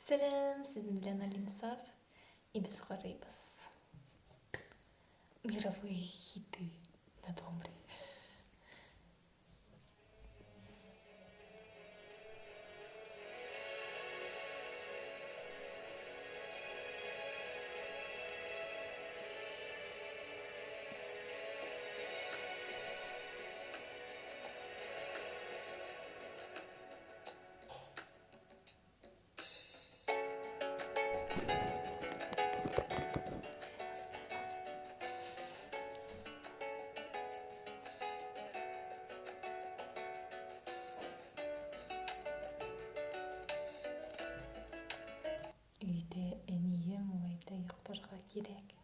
Сәлем, сіздің білен Алинсав, и біз қарайбыз. Мировые хиты на домбре. Үйде әнейім ойда ұйықтарға керек.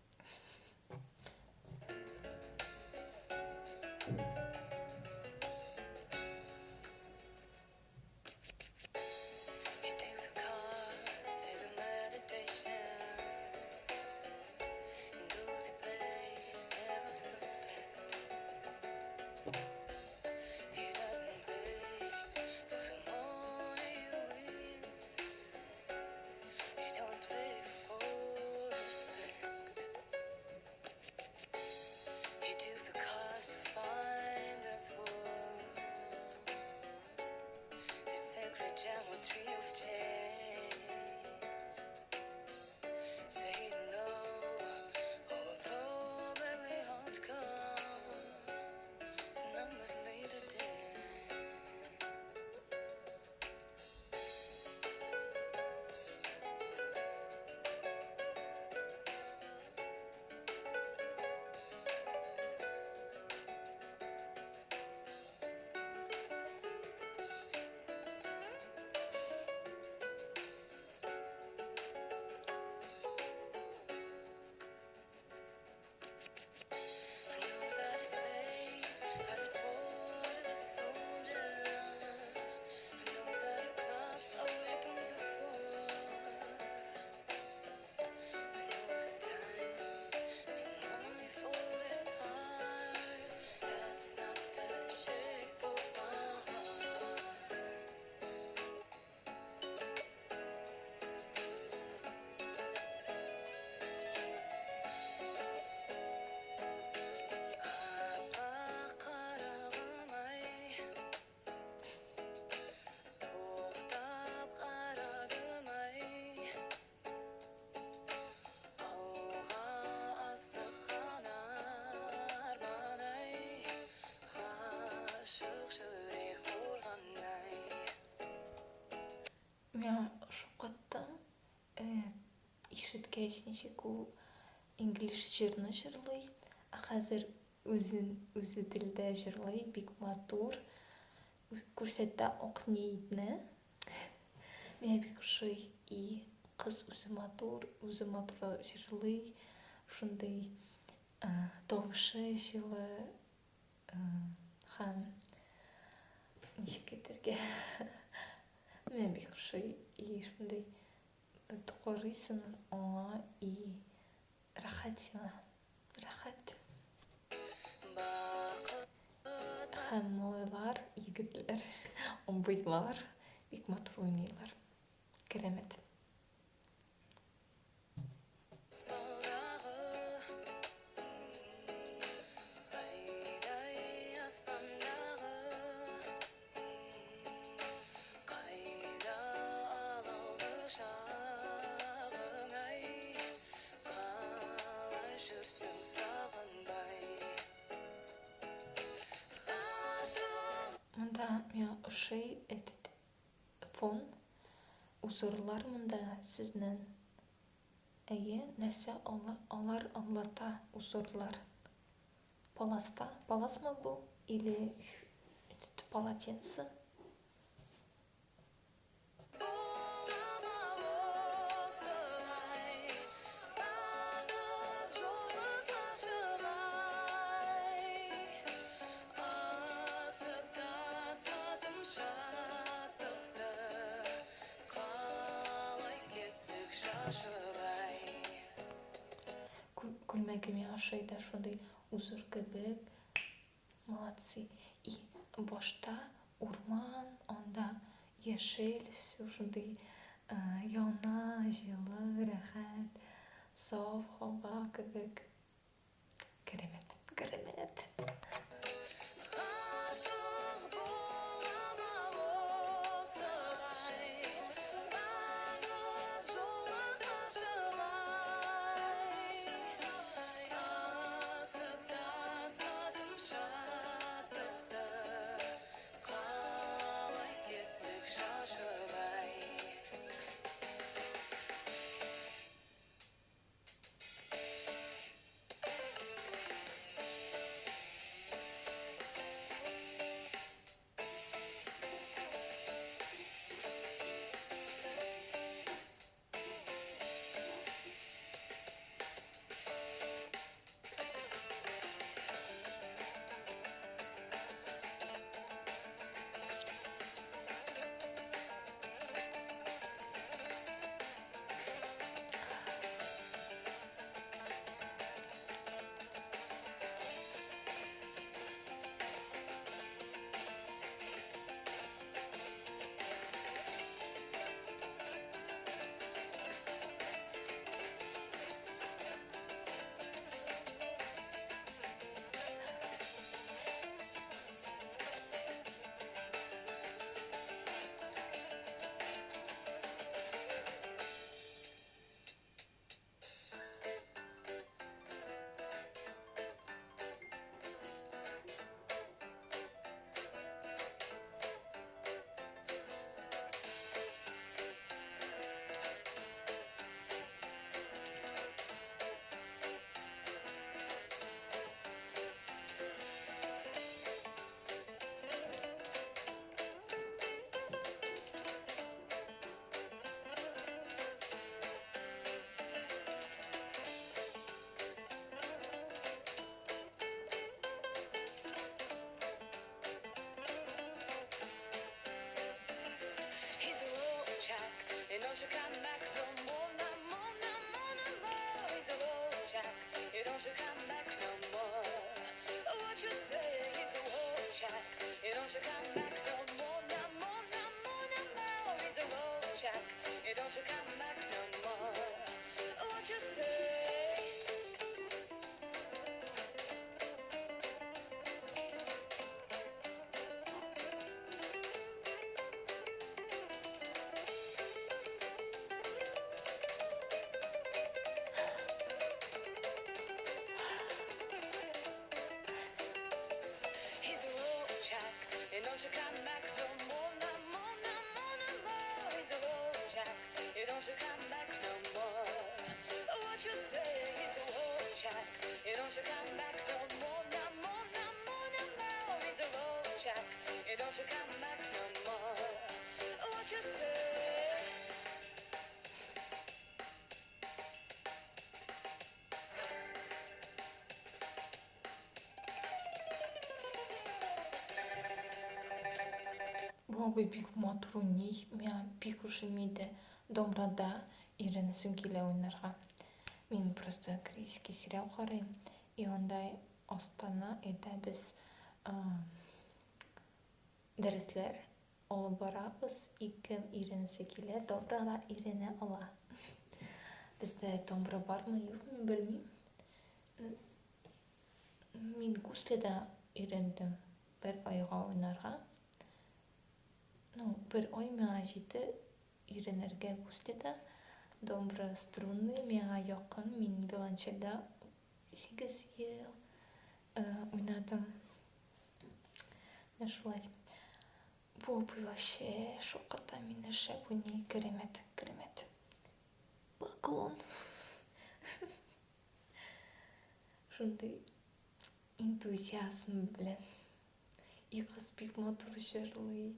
Мен шоқаттым, ишіткәч ничек ул инглиш җырны җырлый, хәзер үзе телдә җырлый, бик матур, күрсәтә ак ниятне. Миңа бик ошый, и кыз үзе матур җырлый, шундый тавышы җылы һәм ничек әйтергә, миңа бик ошый, и шундый карыйсың аңа, и рәхәт сиңа, рәхәт. Һәм малайлар, егетләр, абыйлар бик матур уйныйлар. Кәрамәт. Монда миңа ошый этот фон, узорлар монда сезнең. Әйе, нәрсә алар аңлата узорлар? Паласмы бу? Или полотенце? Күлмәге миңа ошый да шундый узор кебек. Молодцы. И башта урман, анда яшел, все шундый Яна, җылы, рәхәт, саф һава кебек. Керемет, керемет. Гашык булама осылай, бақыт жолы қашылай. Асып тасыдым шаттықты, қалай кеттік шашылай. He's a road jack, and don't you come back no more, no more, no more, no more. He's a road jack, and don't you come back no more. What you say? He's a road jack, and don't you come back no more, no more, no more, no more. He's a road jack, and don't you come back no more. What you say? He's a road jack, and don't you come back no more, no more, no more, no more. He's a road jack, and don't you come back no more. What you say? He's a road jack, and don't you come back no more, no more, no more, no more. He's a road jack, and don't you come back no more. What you say? Буга бик матур уйный. Миңа бик ошый иде домбырада өйрәнәсем килә уйнарга. Мин просто корейский сериал карыйм. И анда астана әйтәбез дәресләр алып барабыз. И кем өйрәнәсе килә, домбырада өйрәнә ала. Бездә домбыра бармы, юкмы белмим. Мин Гуследа өйрәндем бер айга уйнарга. Бер ай миңа җитте өйрәнергә Гуследа. Домбра струнный миңа якын. Мин виолончельдә 8 ел уйнадым. Шулай. Бу вообще шокота мине шәп уйный. Керемет, керемет. Поклон. Шундый энтузиазм белән. И кыз бик матур җырлый.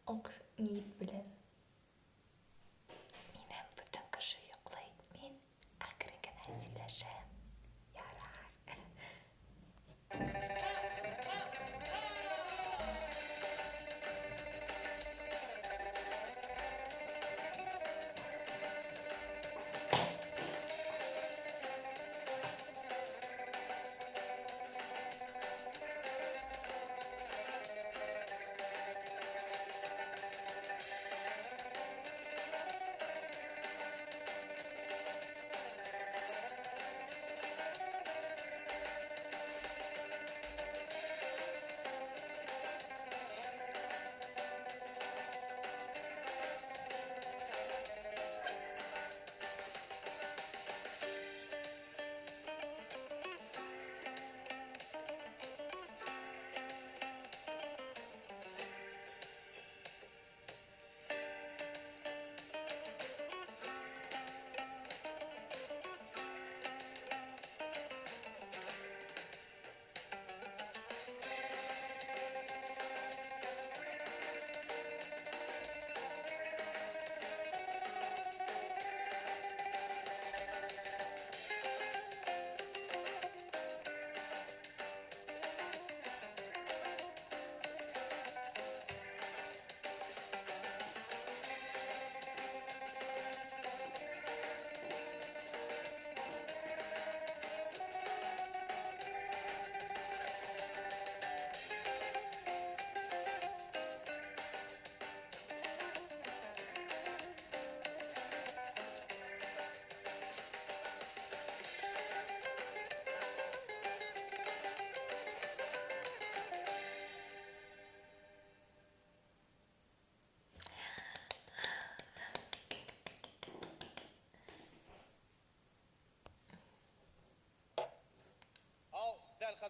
Ак ният белән. Минем бөтен кеше йоклый. Мин әкрен генә сөйләшәм. Ярар.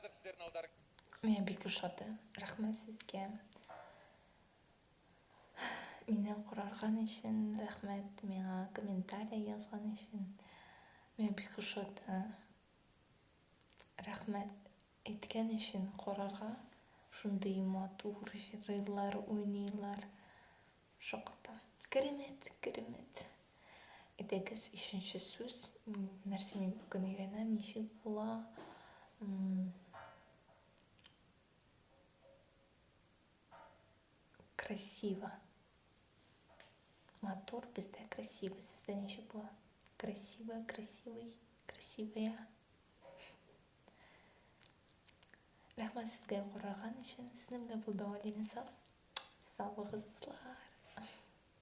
Қазір сіздердің алдарыңызда Мені бик ұшады. Рахмет сізге. Мені құрарған үшін рахмет. Мені комментарий жазған үшін. Мені бик ұшады. Рахмет еткен үшін құрарға. Шундай матур жырлар ойнайлар. Шоқыта. Керемет. Едегіз үшінші сөз. Нәрсені бүгін үйренем. Нешік бола. Красиво. Мотор бізде красиво. Сізде нешік бола. Красиво, красивый, красивая. Рахмет сізге құраған үшін. Сіздің бұл дауалені сау. Сау болыңыздар.